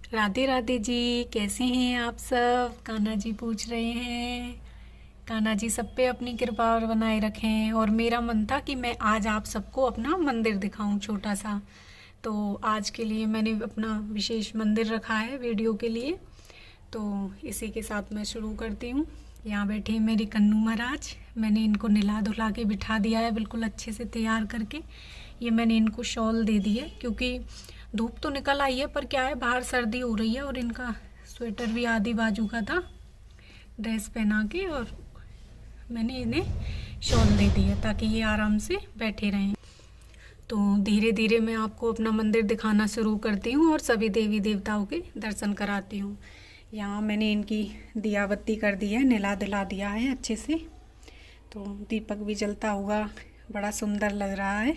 राधे राधे जी, कैसे हैं आप सब। कान्हा जी पूछ रहे हैं। कान्हा जी सब पे अपनी कृपा और बनाए रखें। और मेरा मन था कि मैं आज आप सबको अपना मंदिर दिखाऊं छोटा सा। तो आज के लिए मैंने अपना विशेष मंदिर रखा है वीडियो के लिए। तो इसी के साथ मैं शुरू करती हूँ। यहाँ बैठे हैं मेरे कन्नू महाराज। मैंने इनको नहला धुला के बिठा दिया है बिल्कुल अच्छे से तैयार करके। ये मैंने इनको शॉल दे दी है क्योंकि धूप तो निकल आई है, पर क्या है बाहर सर्दी हो रही है। और इनका स्वेटर भी आधी बाजू का था, ड्रेस पहना के, और मैंने इन्हें शॉल दे दी है ताकि ये आराम से बैठे रहें। तो धीरे धीरे मैं आपको अपना मंदिर दिखाना शुरू करती हूँ और सभी देवी देवताओं के दर्शन कराती हूँ। यहाँ मैंने इनकी दिया बत्ती कर दी है, नहला दिला दिया है अच्छे से। तो दीपक भी जलता हुआ बड़ा सुंदर लग रहा है।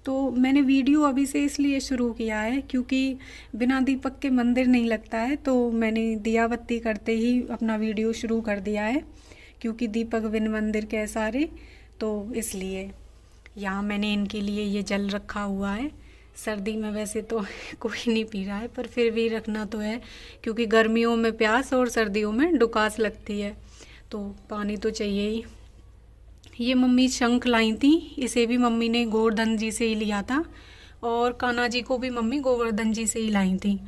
तो मैंने वीडियो अभी से इसलिए शुरू किया है क्योंकि बिना दीपक के मंदिर नहीं लगता है। तो मैंने दिया बत्ती करते ही अपना वीडियो शुरू कर दिया है क्योंकि दीपक बिन मंदिर कैसा रे। तो इसलिए यहाँ मैंने इनके लिए ये जल रखा हुआ है। सर्दी में वैसे तो कोई नहीं पी रहा है, पर फिर भी रखना तो है क्योंकि गर्मियों में प्यास और सर्दियों में डुकास लगती है, तो पानी तो चाहिए ही। ये मम्मी शंख लाई थी, इसे भी मम्मी ने गोवर्धन जी से ही लिया था। और कान्हा जी को भी मम्मी गोवर्धन जी से ही लाई थी।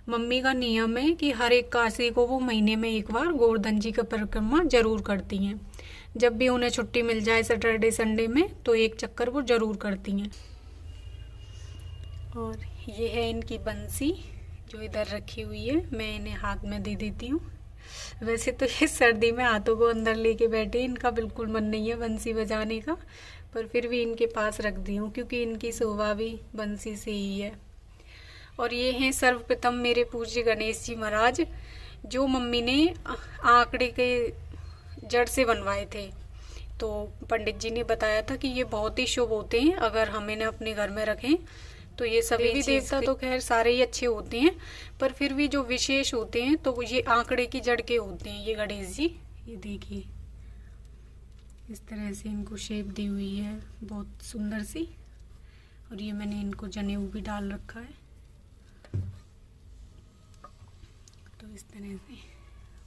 मम्मी का नियम है कि हर एक काशी को वो महीने में एक बार गोवर्धन जी का परिक्रमा जरूर करती हैं। जब भी उन्हें छुट्टी मिल जाए सैटरडे संडे में तो एक चक्कर वो जरूर करती हैं। और ये है इनकी बंसी जो इधर रखी हुई है, मैं इन्हें हाथ में दे देती हूँ। वैसे तो ये सर्दी में हाथों को अंदर लेके बैठे, इनका बिल्कुल मन नहीं है बंसी बजाने का, पर फिर भी इनके पास रख दी हूँ क्योंकि इनकी शोभा भी बंसी से ही है। और ये हैं सर्वप्रथम मेरे पूज्य गणेश जी महाराज, जो मम्मी ने आंकड़े के जड़ से बनवाए थे। तो पंडित जी ने बताया था कि ये बहुत ही शुभ होते हैं अगर हम इन्हें अपने घर में रखें। तो ये सभी भी देवता तो खैर सारे ही अच्छे होते हैं, पर फिर भी जो विशेष होते हैं तो ये आंकड़े की जड़ के होते हैं। ये गणेश जी, ये देखिए इस तरह से इनको शेप दी हुई है बहुत सुंदर सी। और ये मैंने इनको जनेऊ भी डाल रखा है, तो इस तरह से।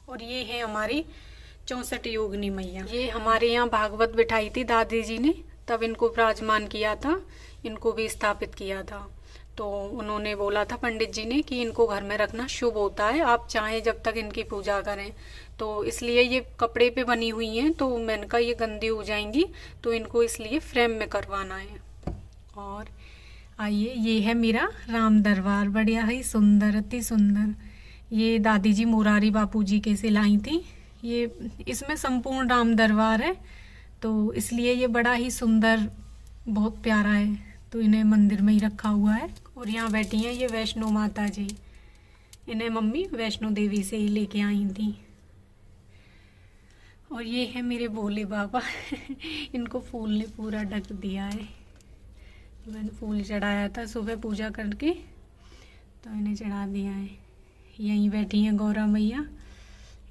और ये है हमारी 64 योगिनी मैया। ये हमारे यहाँ भागवत बिठाई थी दादी जी ने, तब इनको विराजमान किया था, इनको भी स्थापित किया था। तो उन्होंने बोला था पंडित जी ने कि इनको घर में रखना शुभ होता है, आप चाहें जब तक इनकी पूजा करें। तो इसलिए ये कपड़े पे बनी हुई हैं, तो मैंने कहा ये गंदी हो जाएंगी, तो इनको इसलिए फ्रेम में करवाना है। और आइए, ये है मेरा राम दरबार, बढ़िया ही सुंदर, अति सुंदर। ये दादी जी मुरारी बापू जी के से लाई थी। ये इसमें संपूर्ण राम दरबार है, तो इसलिए ये बड़ा ही सुंदर, बहुत प्यारा है। तो इन्हें मंदिर में ही रखा हुआ है। और यहाँ बैठी हैं ये वैष्णो माता जी, इन्हें मम्मी वैष्णो देवी से ही लेके आई थी। और ये है मेरे भोले बाबा इनको फूल ने पूरा ढक दिया है। मैंने फूल चढ़ाया था सुबह पूजा करके, तो इन्हें चढ़ा दिया है। यहीं बैठी हैं गौरा मैया,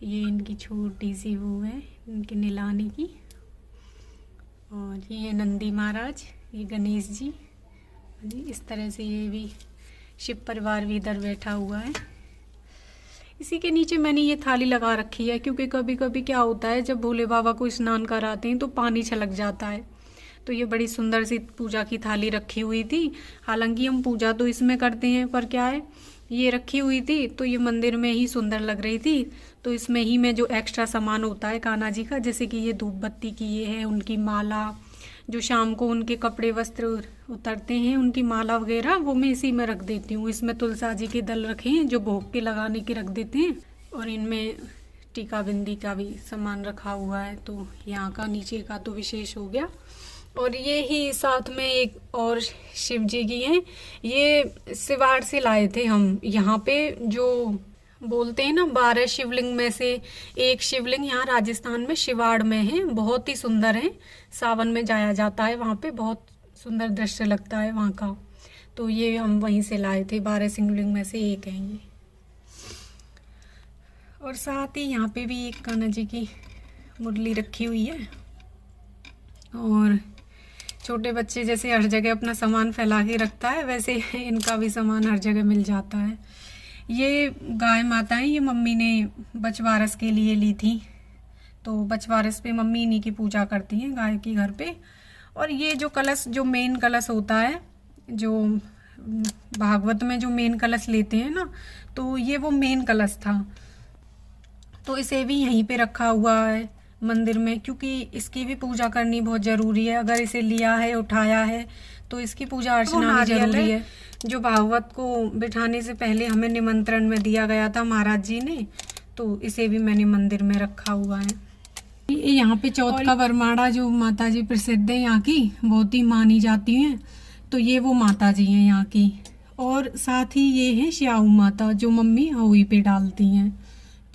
ये इनकी छोटी सी वो है इनके नहलाने की। और ये है नंदी महाराज, ये गणेश जी। इस तरह से ये भी शिव परिवार भी इधर बैठा हुआ है। इसी के नीचे मैंने ये थाली लगा रखी है क्योंकि कभी कभी क्या होता है जब भोले बाबा को स्नान कराते हैं तो पानी छलक जाता है। तो ये बड़ी सुंदर सी पूजा की थाली रखी हुई थी। हालांकि हम पूजा तो इसमें करते हैं, पर क्या है ये रखी हुई थी तो ये मंदिर में ही सुंदर लग रही थी। तो इसमें ही मैं जो एक्स्ट्रा सामान होता है कान्हा जी का, जैसे कि ये धूप बत्ती की ये है, उनकी माला, जो शाम को उनके कपड़े वस्त्र उतरते हैं उनकी माला वगैरह, वो मैं इसी में रख देती हूँ। इसमें तुलसा जी के दल रखे हैं जो भोग के लगाने के रख देते हैं। और इनमें टीका बिंदी का भी सामान रखा हुआ है। तो यहाँ का नीचे का तो विशेष हो गया। और ये ही साथ में एक और शिव जी की हैं, ये सिवाड़ से लाए थे हम। यहाँ पे जो बोलते हैं ना 12 शिवलिंग में से एक शिवलिंग यहाँ राजस्थान में शिवाड़ में है, बहुत ही सुंदर है। सावन में जाया जाता है वहाँ पे, बहुत सुंदर दृश्य लगता है वहाँ का। तो ये हम वहीं से लाए थे, 12 शिवलिंग में से एक है ये। और साथ ही यहाँ पे भी एक कान्हा जी की मुरली रखी हुई है। और छोटे बच्चे जैसे हर जगह अपना सामान फैला के रखता है, वैसे इनका भी सामान हर जगह मिल जाता है। ये गाय माता है, ये मम्मी ने बछवारस के लिए ली थी। तो बछवारस पे मम्मी इन्हीं की पूजा करती हैं गाय की घर पे। और ये जो कलश, जो मेन कलश होता है, जो भागवत में जो मेन कलश लेते हैं ना, तो ये वो मेन कलश था। तो इसे भी यहीं पे रखा हुआ है मंदिर में, क्योंकि इसकी भी पूजा करनी बहुत ज़रूरी है। अगर इसे लिया है, उठाया है, तो इसकी पूजा अर्चना भी जरूरी है। जो भागवत को बिठाने से पहले हमें निमंत्रण में दिया गया था महाराज जी ने, तो इसे भी मैंने मंदिर में रखा हुआ है। यहाँ पे चौथ का वरमाड़ा जो माता जी प्रसिद्ध है यहाँ की, बहुत ही मानी जाती हैं। तो ये वो माता जी हैं यहाँ की। और साथ ही ये है श्याऊ माता, जो मम्मी हवी पे डालती हैं।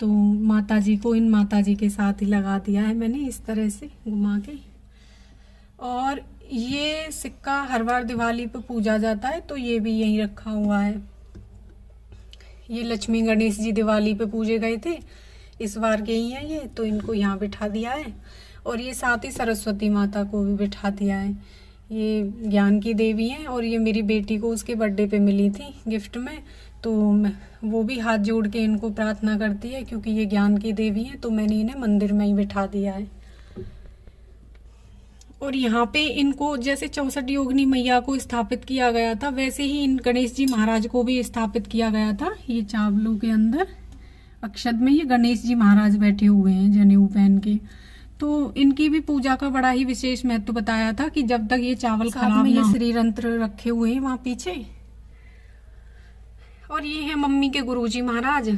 तो माता जी को इन माता जी के साथ ही लगा दिया है मैंने, इस तरह से घुमा के। और ये सिक्का हर बार दिवाली पे पूजा जाता है, तो ये भी यहीं रखा हुआ है। ये लक्ष्मी गणेश जी दिवाली पे पूजे गए थे, इस बार के ही है ये, तो इनको यहाँ बिठा दिया है। और ये साथ ही सरस्वती माता को भी बिठा दिया है। ये ज्ञान की देवी हैं, और ये मेरी बेटी को उसके बर्थडे पे मिली थी गिफ्ट में। तो वो भी हाथ जोड़ के इनको प्रार्थना करती है, क्योंकि ये ज्ञान की देवी हैं। तो मैंने इन्हें मंदिर में ही बिठा दिया है। और यहाँ पे इनको जैसे 64 योगिनी मैया को स्थापित किया गया था, वैसे ही इन गणेश जी महाराज को भी स्थापित किया गया था। ये चावलों के अंदर अक्षत में ये गणेश जी महाराज बैठे हुए हैं जनेऊ पहन के। तो इनकी भी पूजा का बड़ा ही विशेष महत्व बताया था कि जब तक ये चावल खराब ना, ये श्री यंत्र रखे हुए हैं वहाँ पीछे। और ये है मम्मी के गुरुजी महाराज,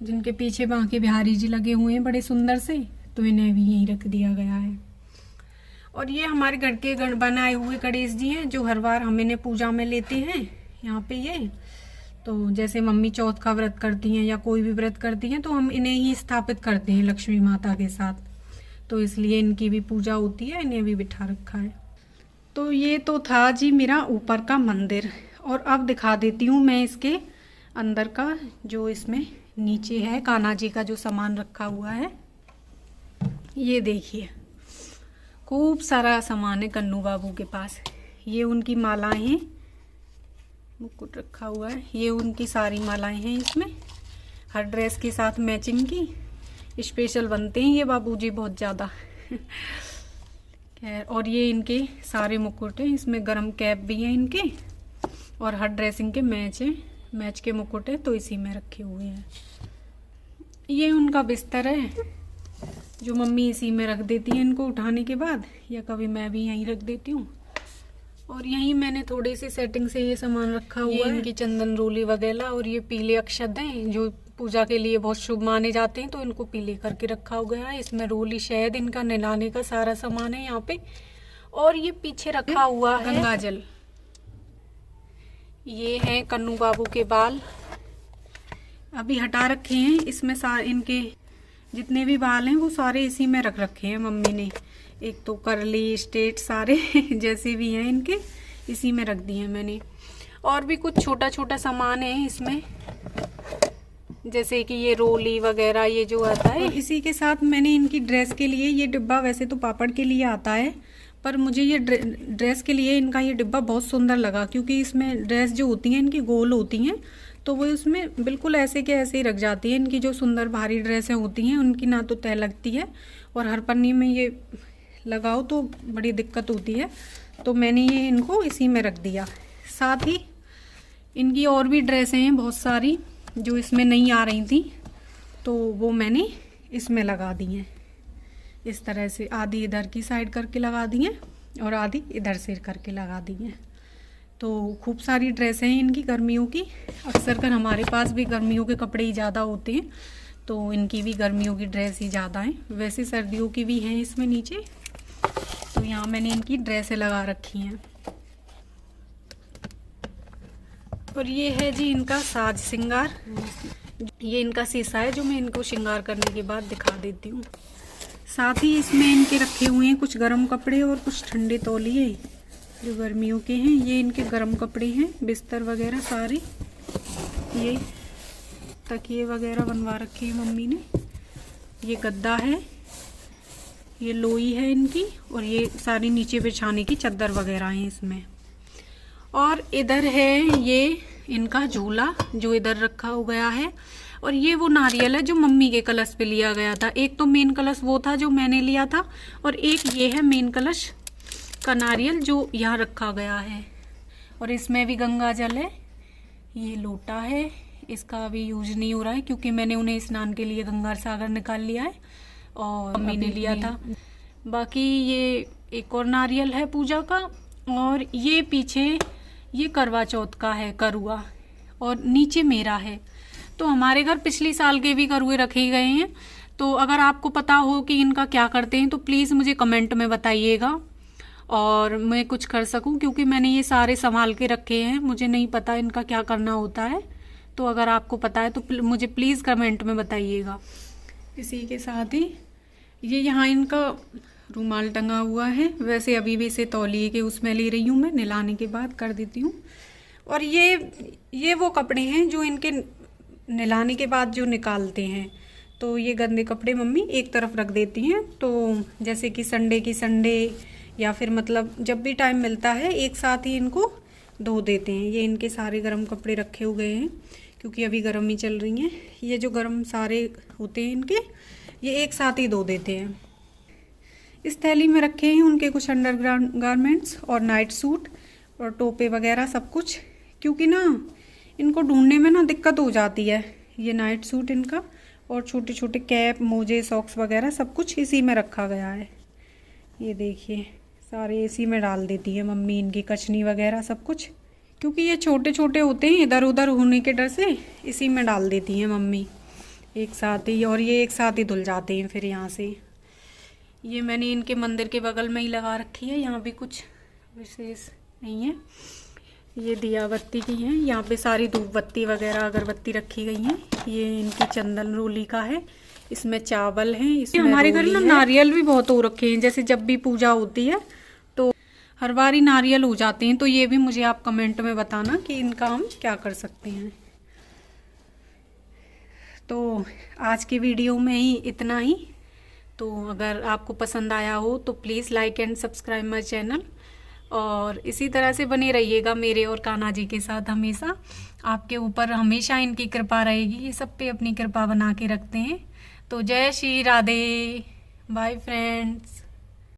जिनके पीछे बांके बिहारी जी लगे हुए हैं बड़े सुंदर से। तो इन्हें भी यहीं रख दिया गया है। और ये हमारे घर के बनाए हुए गणेश जी हैं, जो हर बार हम इन्हें पूजा में लेते हैं यहाँ पे। ये तो जैसे मम्मी चौथ का व्रत करती हैं या कोई भी व्रत करती हैं, तो हम इन्हें ही स्थापित करते हैं लक्ष्मी माता के साथ। तो इसलिए इनकी भी पूजा होती है, इन्हें भी बिठा रखा है। तो ये तो था जी मेरा ऊपर का मंदिर। और अब दिखा देती हूँ मैं इसके अंदर का, जो इसमें नीचे है कान्हा जी का जो सामान रखा हुआ है। ये देखिए, खूब सारा सामान है कन्नू बाबू के पास। ये उनकी मालाएं हैं, मुकुट रखा हुआ है। ये उनकी सारी मालाएं हैं इसमें, हर ड्रेस के साथ मैचिंग की। स्पेशल बनते हैं ये बाबूजी बहुत ज़्यादा। खैर, और ये इनके सारे मुकुट हैं, इसमें गरम कैप भी हैं इनके, और हर ड्रेसिंग के मैच हैं, मैच के मुकुट है, तो इसी में रखे हुए हैं। ये उनका बिस्तर है, जो मम्मी इसी में रख देती है इनको उठाने के बाद, या कभी मैं भी यहीं रख देती हूँ। और यहीं मैंने थोड़ी सी सेटिंग से ये सामान रखा हुआ है। इनकी चंदन रोली वगैरह, और ये पीले अक्षत हैं जो पूजा के लिए बहुत शुभ माने जाते हैं, तो इनको पीले करके रखा गया है। इसमें रोली, शहद, इनका नहलाने का सारा सामान है यहाँ पे। और ये पीछे रखा हुआ है गंगा जल। ये हैं कन्नू बाबू के बाल, अभी हटा रखे हैं। इसमें इनके जितने भी बाल हैं वो सारे इसी में रख रखे हैं मम्मी ने। एक तो करली, स्ट्रेट, सारे जैसे भी हैं इनके इसी में रख दिए मैंने। और भी कुछ छोटा छोटा सामान है इसमें, जैसे कि ये रोली वगैरह, ये जो आता है। इसी के साथ मैंने इनकी ड्रेस के लिए ये डिब्बा, वैसे तो पापड़ के लिए आता है, पर मुझे ये ड्रेस के लिए इनका ये डिब्बा बहुत सुंदर लगा, क्योंकि इसमें ड्रेस जो होती हैं इनकी गोल होती हैं, तो वो उसमें बिल्कुल ऐसे के ऐसे ही रख जाती है। इनकी जो सुंदर भारी ड्रेसें होती हैं उनकी ना तो तय लगती है, और हर पन्नी में ये लगाओ तो बड़ी दिक्कत होती है। तो मैंने ये इनको इसी में रख दिया। साथ ही इनकी और भी ड्रेसें हैं बहुत सारी, जो इसमें नहीं आ रही थी, तो वो मैंने इसमें लगा दी हैं। इस तरह से आधी इधर की साइड करके लगा दी हैं, और आधी इधर से करके लगा दी हैं। तो खूब सारी ड्रेसें हैं इनकी गर्मियों की। अक्सर कर हमारे पास भी गर्मियों के कपड़े ही ज़्यादा होते हैं, तो इनकी भी गर्मियों की ड्रेस ही ज़्यादा हैं। वैसे सर्दियों की भी हैं इसमें नीचे। तो यहाँ मैंने इनकी ड्रेसें लगा रखी हैं। और ये है जी इनका साज श्रृंगार। ये इनका शीशा है, जो मैं इनको श्रृंगार करने के बाद दिखा देती हूँ। साथ ही इसमें इनके रखे हुए हैं कुछ गर्म कपड़े और कुछ ठंडे तौलिए, जो गर्मियों के हैं। ये इनके गर्म कपड़े हैं, बिस्तर वगैरह सारे। ये तकिए वगैरह बनवा रखे हैं मम्मी ने। ये गद्दा है, ये लोई है इनकी, और ये सारी नीचे बिछाने की चादर वगैरह हैं इसमें। और इधर है ये इनका झूला जो इधर रखा हो गया है, और ये वो नारियल है जो मम्मी के कलश पे लिया गया था। एक तो मेन कलश वो था जो मैंने लिया था, और एक ये है मेन कलश का नारियल जो यहाँ रखा गया है। और इसमें भी गंगा जल है। ये लोटा है, इसका अभी यूज नहीं हो रहा है क्योंकि मैंने उन्हें स्नान के लिए गंगा सागर निकाल लिया है और मम्मी ने लिया था। बाकी ये एक और नारियल है पूजा का, और ये पीछे ये करवा चौथ का है करुआ, और नीचे मेरा है। तो हमारे घर पिछले साल के भी करुए रखे गए हैं। तो अगर आपको पता हो कि इनका क्या करते हैं तो प्लीज़ मुझे कमेंट में बताइएगा और मैं कुछ कर सकूं, क्योंकि मैंने ये सारे संभाल के रखे हैं, मुझे नहीं पता इनका क्या करना होता है। तो अगर आपको पता है तो मुझे प्लीज़ कमेंट में बताइएगा। इसी के साथ ही ये यहाँ इनका रुमाल टंगा हुआ है। वैसे अभी भी इसे तौलिए के उसमें ले रही हूँ मैं, नहलाने के बाद कर देती हूँ। और ये वो कपड़े हैं जो इनके नहलाने के बाद जो निकालते हैं। तो ये गंदे कपड़े मम्मी एक तरफ रख देती हैं। तो जैसे कि संडे की संडे, या फिर मतलब जब भी टाइम मिलता है एक साथ ही इनको धो देते हैं। ये इनके सारे गर्म कपड़े रखे हुए हैं क्योंकि अभी गर्म ही चल रही हैं। ये जो गर्म सारे होते हैं इनके, ये एक साथ ही धो देते हैं। इस थैली में रखे हैं उनके कुछ अंडरग्राउंड गारमेंट्स और नाइट सूट और टोपे वगैरह सब कुछ, क्योंकि ना इनको ढूंढने में ना दिक्कत हो जाती है। ये नाइट सूट इनका, और छोटे छोटे कैप, मोजे, सॉक्स वगैरह सब कुछ इसी में रखा गया है। ये देखिए सारे इसी में डाल देती है मम्मी, इनकी कचनी वगैरह सब कुछ, क्योंकि ये छोटे छोटे होते हैं, इधर उधर होने के डर से इसी में डाल देती हैं मम्मी एक साथ ही, और ये एक साथ ही धुल जाते हैं फिर यहाँ से। ये मैंने इनके मंदिर के बगल में ही लगा रखी है, यहाँ भी कुछ विशेष नहीं है। ये दिया बत्ती की है, यहाँ पे सारी धूप बत्ती वगैरह अगरबत्ती रखी गई हैं। ये इनकी चंदन रोली का है, इसमें चावल हैं, इसमें हमारे घर ना नारियल भी बहुत हो रखे हैं। जैसे जब भी पूजा होती है तो हर बार ही नारियल हो जाते हैं। तो ये भी मुझे आप कमेंट में बताना कि इनका हम क्या कर सकते हैं। तो आज की वीडियो में ही इतना ही। तो अगर आपको पसंद आया हो तो please like and subscribe my channel, और इसी तरह से बने रहिएगा मेरे और कान्हा जी के साथ। हमेशा आपके ऊपर हमेशा इनकी कृपा रहेगी, ये सब पे अपनी कृपा बना के रखते हैं। तो जय श्री राधे, बाय फ्रेंड्स।